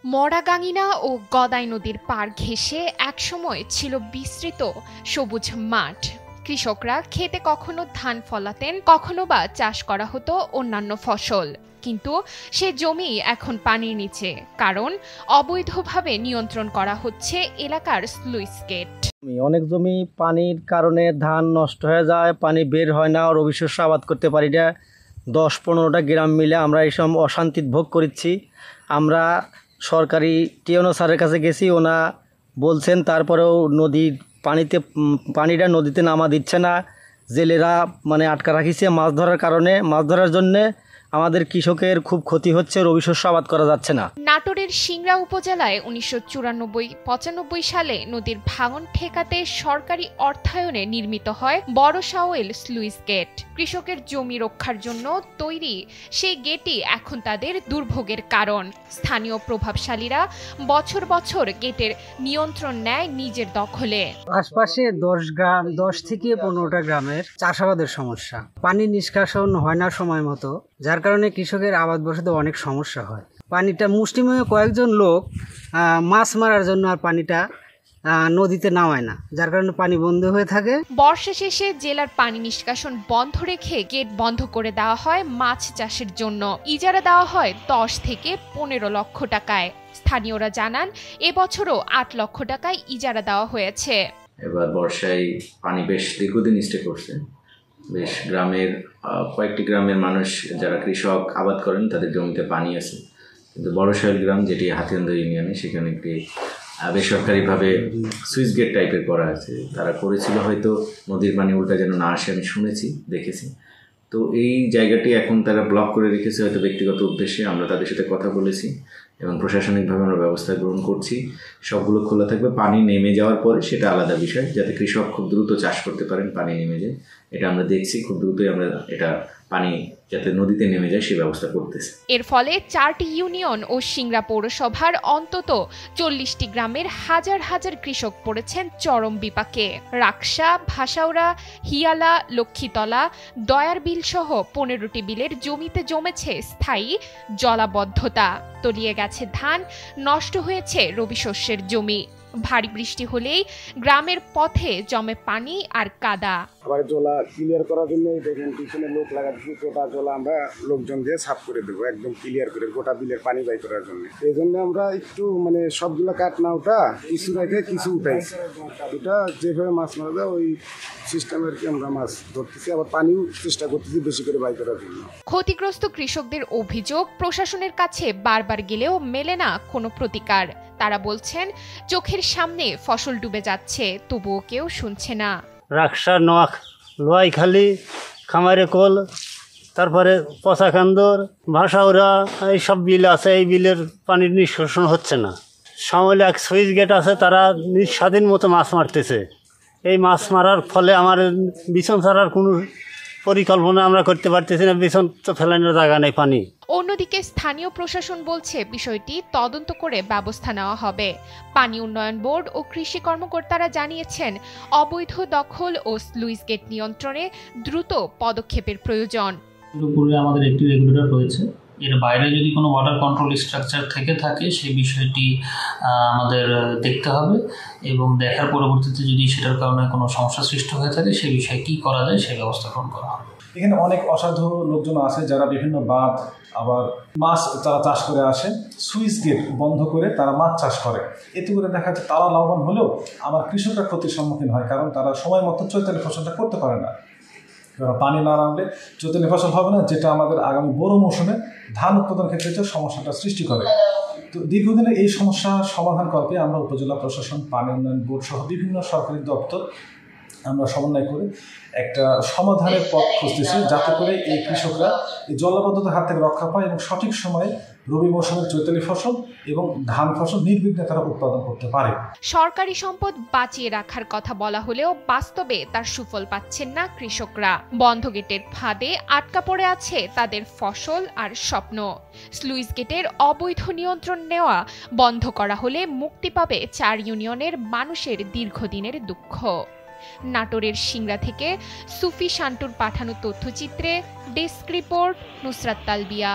মরাগাঙিনা ও গদাই নদীর পাড় ঘেঁষে একসময় ছিল বিস্তৃত সবুজ মাঠ। কৃষকরা খেতে কখনো ধান ফলাতেন, কখনো বা চাষ করা হতো অন্যান্য ফসল। কিন্তু সে জমি এখন পানির নিচে, কারণ অবৈধভাবে নিয়ন্ত্রণ করা হচ্ছে এলাকার স্লুইস গেট। অনেক জমি পানির কারণে ধান নষ্ট হয়ে যায়, পানি বের হয় না, রবি শস্য আবাদ করতে পারি না। 10-15টা গ্রাম মিলে আমরা এইসব অশান্তি ভোগ করছি। আমরা সরকারি টিএনও স্যারের কাছে গেছি, ওনা বলছেন, তারপরেও পানিটা নদীতে নামা দিচ্ছে না। জেলেরা আটকা রাখিছে মাছ ধরার কারণে। মাছ ধরার জন্যে আমাদের কৃষকের খুব ক্ষতি হচ্ছে, রবি শস্য আবাদ করা যাচ্ছে না। নাটোরের সিংড়া উপজেলায় 1994-95 সালে নদীর ভাঙন ঠেকাতে সরকারি অর্থায়নে নির্মিত হয় বড় শাওয়েল স্লুইস গেট। কৃষকের জমি রক্ষার জন্য তৈরি সেই গেটই এখন তাদের দুর্ভোগের কারণ। স্থানীয় প্রভাবশালীরা বছর বছর গেটের নিয়ন্ত্রণ নেয় নিজের দখলে। আশপাশে 10 থেকে 15টা গ্রামের চাষাবাদের সমস্যা, পানি নিষ্কাশন হয় না সময় মতো, যার কারণে কৃষকের আবাদ বসাতে অনেক সমস্যা হয়। পানিটা মুষ্টিমেয় কয়েকজন লোক মাছ মারার জন্য আর পানিটা নদীতে নামায় না, যার কারণে পানি বন্ধ হয়ে থাকে। বর্ষা শেষে জেলার পানি নিষ্কাশন বন্ধ রেখে গেট বন্ধ করে দেওয়া হয় মাছ চাষের জন্য। ইজারা দেওয়া হয় 10 থেকে 15 লক্ষ টাকায়। স্থানীয়রা জানান, এবছরও 8 লক্ষ টাকায় ইজারা দেওয়া হয়েছে। এবার বর্ষায় পানি বেশ দীর্ঘদিন স্টে করছে। বেশ কয়েকটি গ্রামের মানুষ যারা কৃষক আবাদ করেন তাদের জমিতে পানি আছে, কিন্তু বড় শাওয়েল গ্রাম, যেটি হাতিয়ান্দর ইউনিয়নে, সেখানে একটি বেসরকারিভাবে সুইচ গেট টাইপের করা আছে। তারা করেছিল হয়তো নদীর পানি উল্টা যেন না আসে, আমি শুনেছি, দেখেছি। তো এই জায়গাটি এখন তারা ব্লক করে রেখেছে হয়তো ব্যক্তিগত উদ্দেশ্যে। আমরা তাদের সাথে কথা বলেছি এবং প্রশাসনিকভাবে আমরা ব্যবস্থা গ্রহণ করছি। সবগুলো খোলা থাকবে। পানি নেমে যাওয়ার পরে সেটা আলাদা বিষয়, যাতে কৃষক খুব দ্রুত চাষ করতে পারেন। পানি নেমে যায়, এটা আমরা দেখছি, খুব দ্রুতই আমরা এটা পানি যাতে নদীতে নেমে যায় সেই ব্যবস্থা করতেছি। এর ফলে 4টি ইউনিয়ন ও সিংড়া পৌরসভার অন্তত 40টি গ্রামের হাজার হাজার কৃষক পড়েছেন চরম বিপাকে। রাকসা, ভাসাউরা, হিয়ালা, লক্ষ্মীতলা, দয়ার বিল সহ 15টি বিলের জমিতে জমেছে স্থায়ী জলাবদ্ধতা। তলিয়ে গেছে ধান, নষ্ট হয়েছে রবি শস্যের জমি। ভারী বৃষ্টি হলেই গ্রামের পথে জমে পানি আর কাদা। আবার জলা ক্লিয়ার করার জন্য দেখেন পিছনে লোক লাগাচ্ছি, গোটা জলা আমরা লোকজন দিয়ে সাফ করে দেবো, একদম ক্লিয়ার করে গোটা বিলের পানি বাই করার জন্য। এই জন্য আমরা একটু সবগুলো কাট না ওটা, কিছু রেখে কিছু উঠাইছি। ওটা যেভাবে মাছ মারা যায় ওই সিস্টেমের কি আমরা মাছ ধরতেছি, আবার পানিও চেষ্টা করতেছি বেশি করে বাই করার জন্য। ক্ষতিগ্রস্ত কৃষকদের অভিযোগ, প্রশাসনের কাছে বারবার গেলেও মেলে না কোনো প্রতিকার। তারা বলছেন, চোখের সামনে ফসল ডুবে যাচ্ছে, তবুও কেউ শুনছে না। রাকসা, লোয়াইখালী, খামারে কোল, তারপরে পচাকান্দর, ভাসাউরা, এইসব বিল আছে। এই বিলের পানির নিষ্কাশন হচ্ছে না। সামলে এক সুইচ গেট আছে, তারা স্বাধীন মতো মাছ মারতেছে। এই মাছ মারার ফলে আমার বিছন ছাড়ার কোনো পরিকল্পনা আমরা করতে পারতেছি না, বিছন তো ফেলানোর জায়গা নেই পানি। অন্যদিকে স্থানীয় প্রশাসন বলছে বিষয়টি তদন্ত করে ব্যবস্থা নেওয়া হবে। পানি উন্নয়ন বোর্ড ও কৃষি কর্মকর্তারা জানিয়েছেন, অবৈধ দখল ও স্লুইস গেট নিয়ন্ত্রণে দ্রুত পদক্ষেপের প্রয়োজন। পুরো আমাদের একটি রেগুলেটর রয়েছে, এর বাইরে যদি কোনো ওয়াটার কন্ট্রোল স্ট্রাকচার থেকে থাকে সেই বিষয়টি আমাদের দেখতে হবে এবং দেখার পরবর্তীতে যদি সেটার কারণে কোনো সমস্যা সৃষ্টি হয়ে থাকে সেই বিষয়ে কী করা যায় সেই ব্যবস্থা গ্রহণ করা হবে। এখানে অনেক অসাধু লোকজন আছে যারা বিভিন্ন বাঁধ, আবার মাছ যারা চাষ করে আসে, সুইচ গেট বন্ধ করে তারা মাছ চাষ করে। এতে করে দেখা যাচ্ছে তারা লাভবান হলেও আমার কৃষকরা ক্ষতির সম্মুখীন হয়, কারণ তারা সময় মতো চৈতালি ফসলটা করতে পারে না। পানি না নামলে চৈতালি ফসল হবে না, যেটা আমাদের আগামী বড় মৌসুমে ধান উৎপাদনের ক্ষেত্রে সমস্যাটা সৃষ্টি করে। তো দীর্ঘদিনের এই সমস্যা সমাধান করতে আমরা উপজেলা প্রশাসন, পানি উন্নয়ন বোর্ড সহ বিভিন্ন সরকারি দপ্তর আমরা সমন্বয় করে একটা সমাধানের পথ খুঁজতেছি, যাতে করে এই কৃষকরা এই জলাবদ্ধতার হাত থেকে রক্ষা পায় এবং সঠিক সময়ে রবি মৌসুমের চৈতালি ফসল এবং ধান ফসল নির্বিঘ্নে তারা উৎপাদন করতে পারে। সরকারি সম্পদ বাঁচিয়ে রাখার কথা বলা হলেও বাস্তবে তার সুফল পাচ্ছেন না কৃষকরা। বন্ধ গেটের ফাঁদে আটকা পড়ে আছে তাদের ফসল আর স্বপ্ন। স্লুইস গেটের অবৈধ নিয়ন্ত্রণ নেওয়া বন্ধ করা হলে মুক্তি পাবে 4 ইউনিয়নের মানুষের দীর্ঘদিনের দুঃখ। নাটোরের সিংড়া থেকে সুফি শান্টুর পাঠানো তথ্যচিত্রে ডেস্ক রিপোর্ট, নুসরাত তালবিয়া।